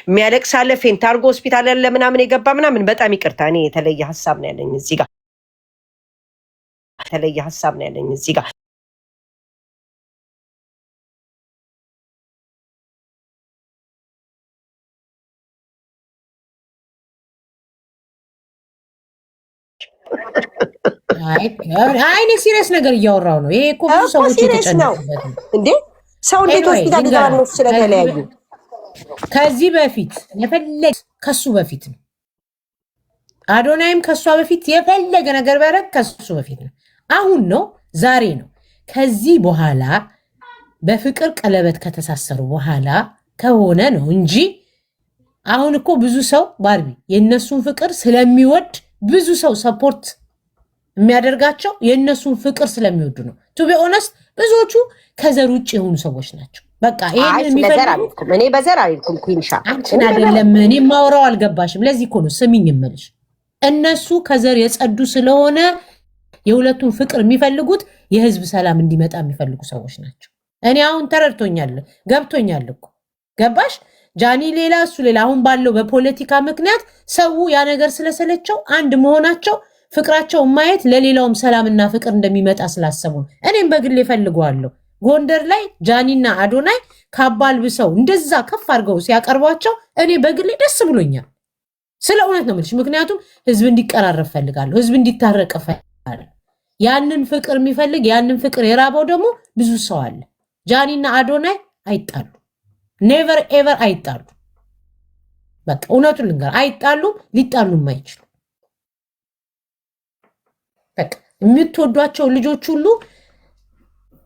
የሚያለቅስ አለ፣ ፌንት አድርጎ ሆስፒታል ያለ ምናምን የገባ ምናምን። በጣም ይቅርታ፣ እኔ የተለየ ሀሳብ ነው ያለኝ እዚህ ጋር የተለየ ሀሳብ ነው ያለኝ እዚህ ጋር። አይ እኔ ሲሪየስ ነገር እያወራሁ ነው። ይሄ እኮ ብዙ ሰዎች የተጨነቁበት ነው እንዴ። ሰው እንዴት ሆስፒታል ይገባል ነው ስለተለያዩ። ከዚህ በፊት የፈለገ ከሱ በፊት ነው አዶናይም ከሷ በፊት የፈለገ ነገር ቢያደርግ ከሱ በፊት ነው። አሁን ነው ዛሬ ነው። ከዚህ በኋላ በፍቅር ቀለበት ከተሳሰሩ በኋላ ከሆነ ነው እንጂ አሁን እኮ ብዙ ሰው ባርቢ የእነሱን ፍቅር ስለሚወድ ብዙ ሰው ሰፖርት የሚያደርጋቸው የእነሱን ፍቅር ስለሚወዱ ነው። ቱ ቢ ኦነስት ብዙዎቹ ከዘር ውጭ የሆኑ ሰዎች ናቸው። በቃ ይሄን የሚፈልጉ እኔ በዘር አይልኩም ኩንሻ አንቺን አይደለም እኔ ማውራው አልገባሽም። ለዚህ እኮ ነው ስሚኝ እምልሽ። እነሱ ከዘር የጸዱ ስለሆነ የሁለቱን ፍቅር የሚፈልጉት የህዝብ ሰላም እንዲመጣ የሚፈልጉ ሰዎች ናቸው። እኔ አሁን ተረድቶኛል፣ ገብቶኛል እኮ ገባሽ? ጃኒ ሌላ እሱ ሌላ። አሁን ባለው በፖለቲካ ምክንያት ሰው ያ ነገር ስለሰለቸው አንድ መሆናቸው ፍቅራቸው ማየት ለሌላውም ሰላምና ፍቅር እንደሚመጣ ስላሰቡ ነው። እኔም በግሌ ፈልገዋለሁ። ጎንደር ላይ ጃኒና አዶናይ ካባ አልብሰው እንደዛ ከፍ አድርገው ሲያቀርቧቸው እኔ በግሌ ደስ ብሎኛል። ስለ እውነት ነው የምልሽ። ምክንያቱም ህዝብ እንዲቀራረብ ፈልጋለሁ፣ ህዝብ እንዲታረቅ ፈልጋለሁ። ያንን ፍቅር የሚፈልግ ያንን ፍቅር የራበው ደግሞ ብዙ ሰው አለ። ጃኒና አዶናይ አይጣሉ፣ ኔቨር ኤቨር አይጣሉ። በቃ እውነቱን ልንገር፣ አይጣሉም፣ ሊጣሉም አይችሉ። በቃ የምትወዷቸው ልጆች ሁሉ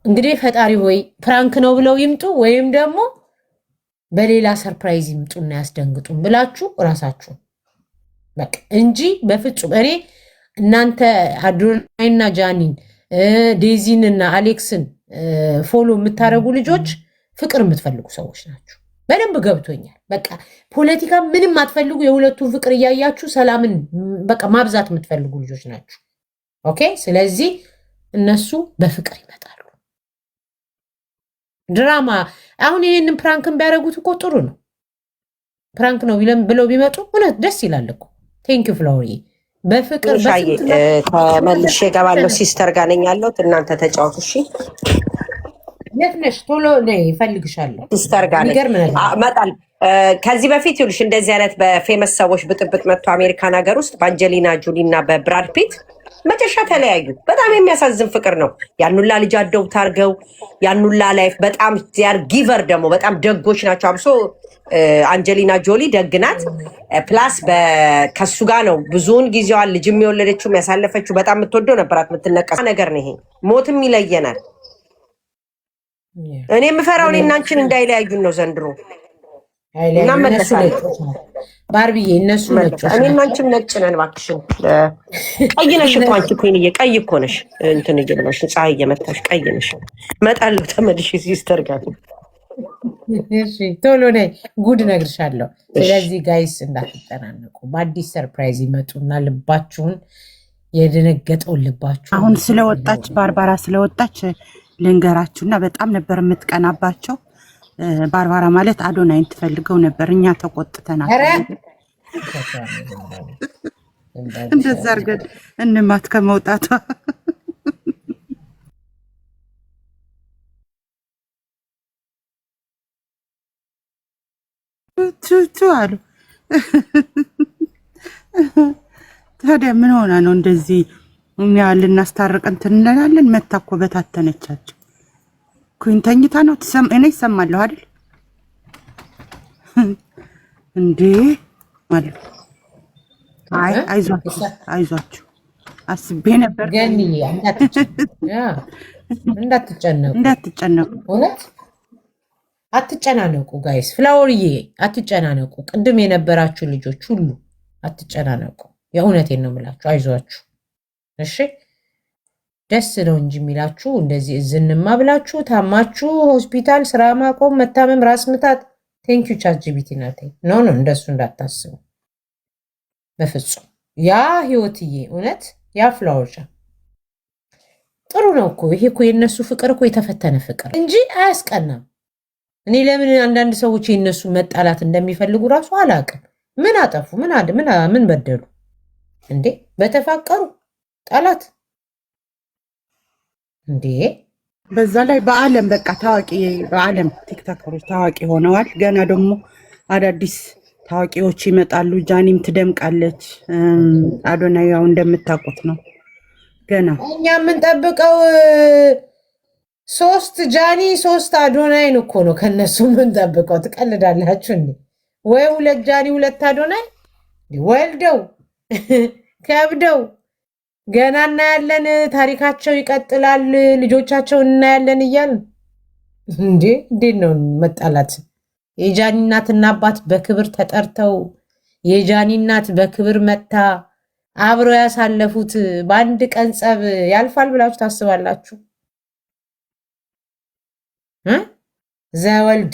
እንግዲህ ፈጣሪ ወይ ፕራንክ ነው ብለው ይምጡ ወይም ደግሞ በሌላ ሰርፕራይዝ ይምጡና ያስደንግጡን ብላችሁ እራሳችሁ በቃ እንጂ በፍጹም እኔ እናንተ አዶናይና ጃኒን ዴዚንና አሌክስን ፎሎ የምታደርጉ ልጆች ፍቅር የምትፈልጉ ሰዎች ናቸው። በደንብ ገብቶኛል። በቃ ፖለቲካ ምንም አትፈልጉ፣ የሁለቱን ፍቅር እያያችሁ ሰላምን በቃ ማብዛት የምትፈልጉ ልጆች ናቸው። ኦኬ። ስለዚህ እነሱ በፍቅር ይመጣሉ። ድራማ አሁን ይህንን ፕራንክን ቢያደርጉት እኮ ጥሩ ነው። ፕራንክ ነው ብለው ቢመጡ እውነት ደስ ይላል እኮ። ቴንክ ዩ ፍላወሪ። በፍቅር ተመልሼ እገባለሁ። ሲስተር ጋር ነኝ ያለሁት። እናንተ ተጫወቱ እሺ። የት ነሽ? ቶሎ ነይ፣ እፈልግሻለሁ። ሲስተር ጋር እመጣለሁ። ከዚህ በፊት ይኸውልሽ እንደዚህ አይነት በፌመስ ሰዎች ብጥብጥ መጥቶ አሜሪካን ሀገር ውስጥ በአንጀሊና ጆሊ እና በብራድ ፒት መጨረሻ ተለያዩ። በጣም የሚያሳዝን ፍቅር ነው። ያኑላ ልጅ አዶፕት አድርገው ያኑላ ላይፍ በጣም ዚያር ጊቨር ደግሞ በጣም ደጎች ናቸው። አብሶ አንጀሊና ጆሊ ደግናት። ፕላስ ከሱ ጋር ነው ብዙውን ጊዜዋን ልጅ የወለደችው ያሳለፈችው። በጣም የምትወደው ነበራት። የምትነቀስ ነገር ነው ይሄ። ሞትም ይለየናል። እኔ የምፈራው እኔ እና አንቺን እንዳይለያዩን ነው ዘንድሮ። ባርቢዬ እነሱ ነጮች፣ እኔ እና አንቺም ነጭ ነን። እባክሽን ቀይ ነሽ እኮ አንቺ ኩንዬ፣ ቀይ እኮ ነሽ። እንትን እየበላሽ ፀሐይ እየመታሽ ቀይ ነሽ። እመጣለሁ ተመልሼ ሲስተር ጋር። እሺ ቶሎ ነይ፣ ጉድ እነግርሻለሁ። ስለዚህ ጋይስ እንዳትጠናነቁ፣ በአዲስ ሰርፕራይዝ ይመጡና ልባችሁን የደነገጠውን ልባችሁን። አሁን ስለወጣች ባርባራ ስለወጣች ልንገራችሁና በጣም ነበር የምትቀናባቸው። ባርባራ ማለት አዶናይን ትፈልገው ነበር። እኛ ተቆጥተናል። እንደዛ አድርገን እንማት ከመውጣቷ ቱ አሉ። ታዲያ ምን ሆና ነው እንደዚህ? እኛ ልናስታርቅ እንትን እንላለን። መታ እኮ በታተነቻቸው። ኩን ተኝታ ነው እኔ ይሰማለሁ አይደል እንዴ ማለት። አይ አይዟችሁ አስቤ ነበር። ገኒ እንዳትጨነቁ፣ እውነት አትጨናነቁ ጋይስ። ፍላወርዬ አትጨናነቁ። ቅድም የነበራችሁ ልጆች ሁሉ አትጨናነቁ። የእውነቴን ነው የምላችሁ። አይዟችሁ እሺ። ደስ ነው እንጂ የሚላችሁ እንደዚህ እዝንማ ብላችሁ ታማችሁ ሆስፒታል ስራ ማቆም፣ መታመም፣ ራስ ምታት። ቴንኪዩ ቻት ጂቢቲ ናት። ኖ እንደሱ እንዳታስቡ በፍጹም። ያ ህይወትዬ እውነት ያ ፍላወርሻ ጥሩ ነው እኮ። ይሄ እኮ የእነሱ ፍቅር እኮ የተፈተነ ፍቅር እንጂ አያስቀናም። እኔ ለምን አንዳንድ ሰዎች የነሱ መጣላት እንደሚፈልጉ ራሱ አላውቅም። ምን አጠፉ? ምን በደሉ እንዴ? በተፋቀሩ ጠላት እንዴ? በዛ ላይ በዓለም በቃ ታዋቂ በዓለም ቲክቶከሮች ታዋቂ ሆነዋል። ገና ደግሞ አዳዲስ ታዋቂዎች ይመጣሉ። ጃኒም ትደምቃለች። አዶናይ ያው እንደምታውቁት ነው። ገና እኛ የምንጠብቀው 3 ጃኒ 3 አዶናይን እኮ ነው። ከነሱ የምንጠብቀው ትቀልዳላችሁ እንዴ? ወይ 2 ጃኒ 2 አዶናይ ወልደው ከብደው ገና እናያለን። ታሪካቸው ይቀጥላል። ልጆቻቸውን እናያለን እያልን እንዴ? እንዴት ነው መጣላት? የጃኒ እናትና አባት በክብር ተጠርተው የጃኒ እናት በክብር መጥታ አብረው ያሳለፉት በአንድ ቀን ጸብ ያልፋል ብላችሁ ታስባላችሁ? ዘወልድ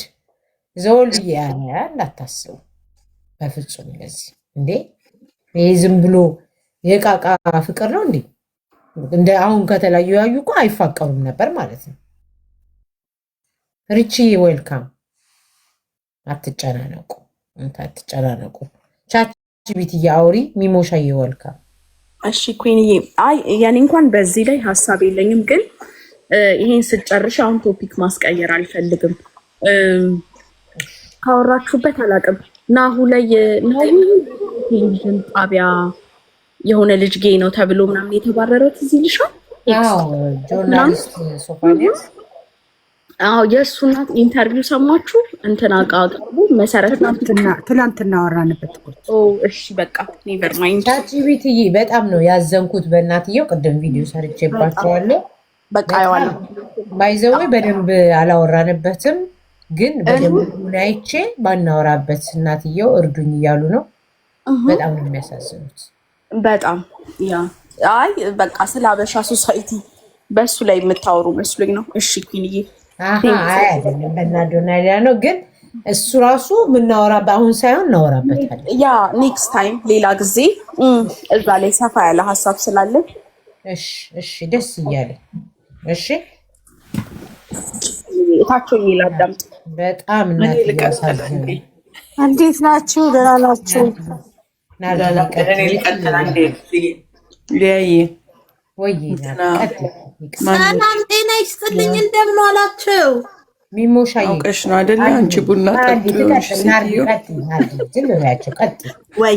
እንዳታስቡ በፍጹም። ለዚህ እንዴ ይህ ዝም ብሎ የቃቃ ፍቅር ነው እንዴ? እንደ አሁን ከተለያዩ ያዩ እኮ አይፋቀሩም ነበር ማለት ነው። ሪቺ ዌልካም። አትጨናነቁ። ቻችቢት እያውሪ ሚሞሻዬ ዌልካም። እሺ ኩንዬ፣ አይ ያኔ እንኳን በዚህ ላይ ሀሳብ የለኝም፣ ግን ይሄን ስጨርሽ አሁን ቶፒክ ማስቀየር አልፈልግም። ካወራችሁበት አላውቅም። ናሁ ላይ ቴሌቪዥን ጣቢያ የሆነ ልጅ ጌይ ነው ተብሎ ምናምን የተባረረው ትዝ ይልሻል? ጆርናሊስት ሶፋኒያስ። አዎ የእሱ እናት ኢንተርቪው ሰማችሁ? እንትና አቃቅቡ መሰረት ትላንትና አወራንበት። እሺ በቃ ኔቨር ማይንድ። ቻችቢትዬ በጣም ነው ያዘንኩት በእናትየው። ቅድም ቪዲዮ ሰርቼባቸዋለሁ። በቃ ያዋል ባይዘዌ በደንብ አላወራንበትም፣ ግን በደንብ አይቼ ባናወራበት እናትየው እርዱኝ እያሉ ነው። በጣም ነው የሚያሳዝኑት። በጣም ያ አይ በቃ ስለ አበሻ ሶሳይቲ በሱ ላይ የምታወሩ መስሎኝ ነው። እሺ ኩንዬ፣ አይ አይደለም በእናዶናሊያ ነው፣ ግን እሱ ራሱ የምናወራበት አሁን ሳይሆን እናወራበታለን። ያ ኔክስት ታይም ሌላ ጊዜ እዛ ላይ ሰፋ ያለ ሀሳብ ስላለን። እሺ ደስ እያለ እሺ እታቸው ላዳምጥ። በጣም እናትያሳዝኑ። እንዴት ናችሁ? ደህና ናችሁ? ሰላም ጤና ይስጥልኝ። እንደምን ዋላችሁ? ሚሞሻዬ አውቀሽ ነው አይደለ? አንቺ ቡና ጠጡ። ወይ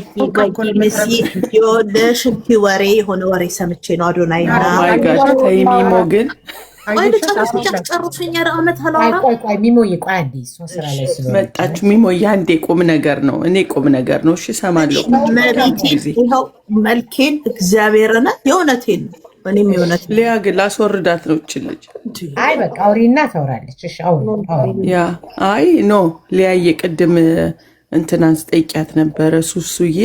መሲ የወደሽ ወሬ የሆነ ወሬ ሰምቼ ነው። አዶናይ እና ማይ ጋድ ተይ ሚሞ ግን ጨርሱኝ። ዓመት አላወራ መጣችሁ። ሚሞ ያንዴ ቁም ነገር ነው። እኔ ቁም ነገር ነው። እሺ እሰማለሁ። ይኸው መልኬን እግዚአብሔርን የእውነቴን ነው። እኔም የእውነት ሊያ ግን ላስወርዳት ነው እች ልጅ። አይ በቃ አውሪና ታውራለች። እሺ ያ አይ ኖ ሊያየ ቅድም እንትናን ስጠይቂያት ነበረ። ሱሱዬ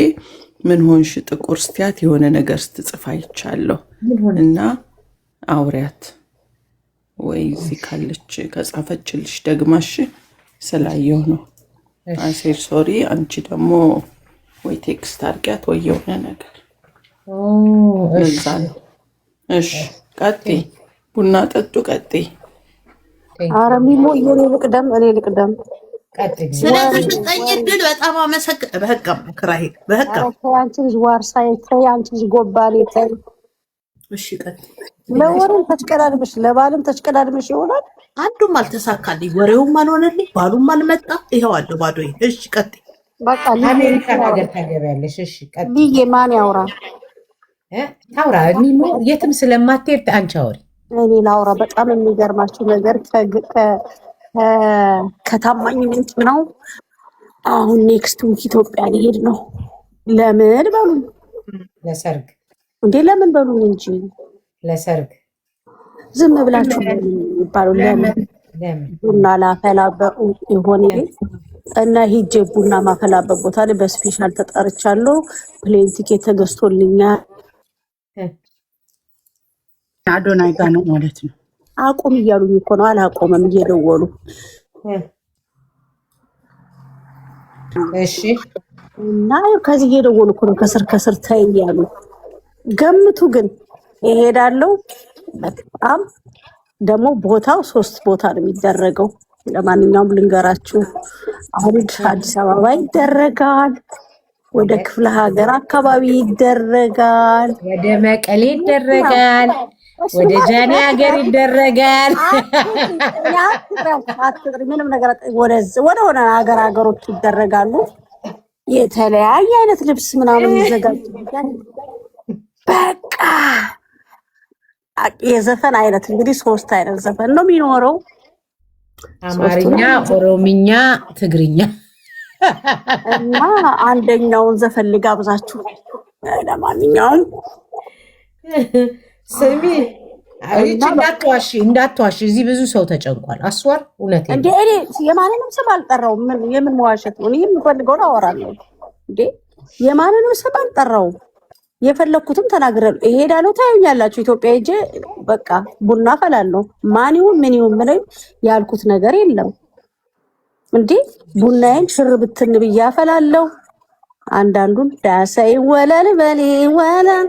ምን ሆንሽ ጥቁር ስትያት የሆነ ነገር ስትጽፍ አይቻለሁ እና አውሪያት ወይ እዚህ ካለች ከጻፈችልሽ ደግማሽ ስላየው ነው። አሴር ሶሪ። አንቺ ደግሞ ወይ ቴክስት አድርጊያት ወይ የሆነ ነገር እዛ ነው። እሺ ቀጥይ፣ ቡና ጠጡ። ቀጥይ። ኧረ ሚሞ እኔ ልቅደም ስለተሰጠኝ እድል በጣም አመሰግናለሁ። በህጋም ክራይ በህጋም አንቺ ልጅ ዋርሳይ ተይ፣ አንቺ ልጅ ጎባሌ ተይ። እሺ ቀጥይ። ለወሬም ተሽቀዳድመሽ ለባልም ተሽቀዳድመሽ ይሆናል። አንዱም አልተሳካልኝ፣ ወሬውም አልሆነልኝ፣ ባሉም አልመጣ። ይኸው አለ ባዶ። እሺ ቀጥይ። በቃ አሜሪካ ሀገር ታገቢያለሽ። እሺ ቀጥይ። ብዬ ማን ያውራ ታውራ ሚሞ የትም ስለማትሄድ አንቺ አውሪ። እኔ ላውራ። በጣም የሚገርማችሁ ነገር ከታማኝ ምንጭ ነው። አሁን ኔክስት ዊክ ኢትዮጵያ ሊሄድ ነው። ለምን በሉኝ። ለሰርግ እንዴ? ለምን በሉኝ እንጂ ለሰርግ ዝም ብላችሁ የሚባሉ ለምን ቡና ላፈላ የሆነ እና ሂጄ ቡና ማፈላበት ቦታ ላይ በስፔሻል ተጠርቻለሁ። ፕሌን ቲኬት ተገዝቶልኛል። አዶናይ ጋር ነው ማለት ነው። አቁም እያሉኝ እኮ ነው። አላቆመም እየደወሉ። እሺ እና ከዚህ እየደወሉ እኮ ነው ከስር ተይ እያሉ። ገምቱ ግን እሄዳለሁ። በጣም ደግሞ ቦታው 3 ቦታ ነው የሚደረገው። ለማንኛውም ልንገራችሁ፣ አሁን አዲስ አበባ ይደረጋል፣ ወደ ክፍለ ሀገር አካባቢ ይደረጋል፣ ወደ መቀሌ ይደረጋል፣ ወደ ጃኒ ሀገር ይደረጋል። ምንም ነገር ወደ ሆነ ሀገሮች ይደረጋሉ። የተለያየ አይነት ልብስ ምናምን ይዘጋጃል። በቃ የዘፈን አይነት እንግዲህ 3 አይነት ዘፈን ነው የሚኖረው። አማርኛ፣ ኦሮምኛ፣ ትግርኛ እና አንደኛውን ዘፈን ልጋብዛችሁ። ለማንኛውም ስሚ እንዳትዋሽ፣ እዚህ ብዙ ሰው ተጨንቋል። አስዋር እውነት እንዴ? እኔ የማንንም ስም አልጠራውም። የምን መዋሸት ነው? እኔ የምፈልገውን አወራለሁ እንዴ። የማንንም ስም አልጠራውም። የፈለኩትም ተናግሬያለሁ። እሄዳለሁ፣ ታዩኛላችሁ። ኢትዮጵያ ሄጄ በቃ ቡና ፈላለሁ። ማን ይሁን ምን ይሁን ምን ያልኩት ነገር የለም እንዴ። ቡናዬን ሽር ብትን ብዬ አፈላለሁ። አንዳንዱን ዳሳይ ወለል በሌ ወለል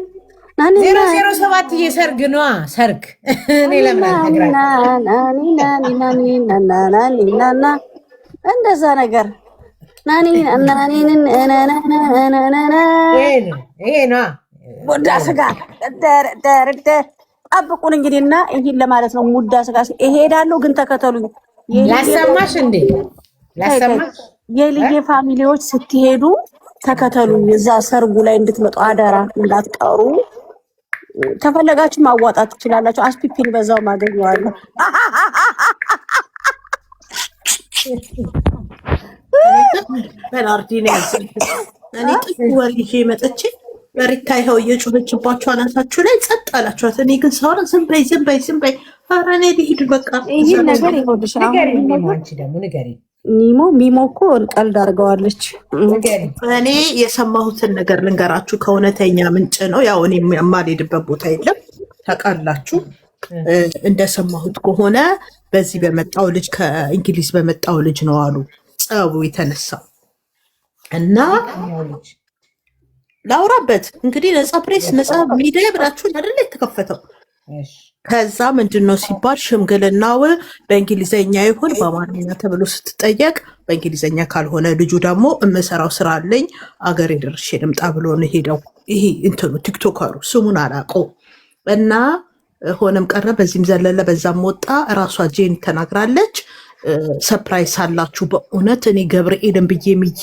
007 ሰርግ ነዋ። ሰርግ እኔ ለምን እንደዛ ነገር ሙዳ ስጋ ጠብቁን እንግዲህ እና ይህን ለማለት ነው። ሙዳ ስጋ እሄዳለሁ፣ ግን ተከተሉኝ። ላሰማሽ እንዴ ላሰማሽ። የልዬ ፋሚሊዎች ስትሄዱ ተከተሉኝ። እዛ ሰርጉ ላይ እንድትመጡ አደራ እንዳትቀሩ። ከፈለጋችሁ ማዋጣት ትችላላችሁ። አስፒፒን በዛው ማገኘዋለሁ። በላርዲን እኔ ጥሩ ወሬ ይዤ መጥቼ በሪታ ይኸው እየጮኸችባችሁ አናታችሁ ላይ ጸጥ አላችኋት። እኔ ግን ሳወራ ዝም በይ ዝም በይ ዝም በይ። ኧረ እኔ ልሂድ በቃ። ይህን ነገር ይኸውልሽ፣ አንቺ ደግሞ ንገሪኝ። ሚሞ እኮ ቀልድ አድርገዋለች። እኔ የሰማሁትን ነገር ልንገራችሁ፣ ከእውነተኛ ምንጭ ነው። ያው እኔ የማልሄድበት ቦታ የለም ታውቃላችሁ። እንደሰማሁት ከሆነ በዚህ በመጣው ልጅ ከእንግሊዝ በመጣው ልጅ ነው አሉ ጸቡ የተነሳው እና ላውራበት እንግዲህ ነፃ ፕሬስ ነፃ ሚዲያ ብላችሁ አይደለ የተከፈተው። ከዛ ምንድን ነው ሲባል ሽምግልናው በእንግሊዘኛ ይሁን በአማርኛ ተብሎ ስትጠየቅ በእንግሊዘኛ ካልሆነ ልጁ ደግሞ የምሰራው ስራ አለኝ አገሬ ደርሼ ልምጣ ብሎ ነው ሄደው። ይሄ እንትኑ ቲክቶከሩ ስሙን አላውቀው እና ሆነም ቀረ በዚህም ዘለለ በዛም ወጣ። እራሷ ጄን ተናግራለች። ሰፕራይዝ አላችሁ። በእውነት እኔ ገብርኤልን ብዬ ምዬ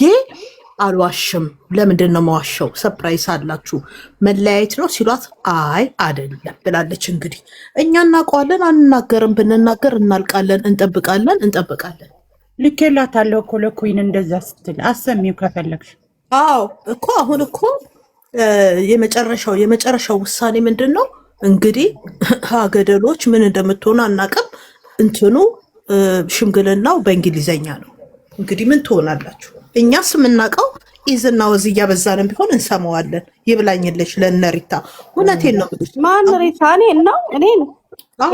አልዋሽም። ለምንድን ነው መዋሸው? ሰፕራይዝ አላችሁ መለያየት ነው ሲሏት አይ አይደለም ብላለች። እንግዲህ እኛ እናውቀዋለን፣ አንናገርም። ብንናገር እናልቃለን። እንጠብቃለን። ልኬላታለሁ እኮ ለኩይን እንደዛ ስትል አሰሚው ከፈለግሽ። አዎ እኮ አሁን እኮ የመጨረሻው ውሳኔ ምንድን ነው እንግዲህ ሀገደሎች ምን እንደምትሆኑ አናውቅም። እንትኑ ሽምግልናው በእንግሊዘኛ ነው። እንግዲህ ምን ትሆናላችሁ? እኛስ የምናውቀው ኢዝና ወዝ እያበዛንም ቢሆን እንሰማዋለን። ይብላኝልሽ ለነሪታ። እውነቴን ነው። ማን ሪታ? እኔ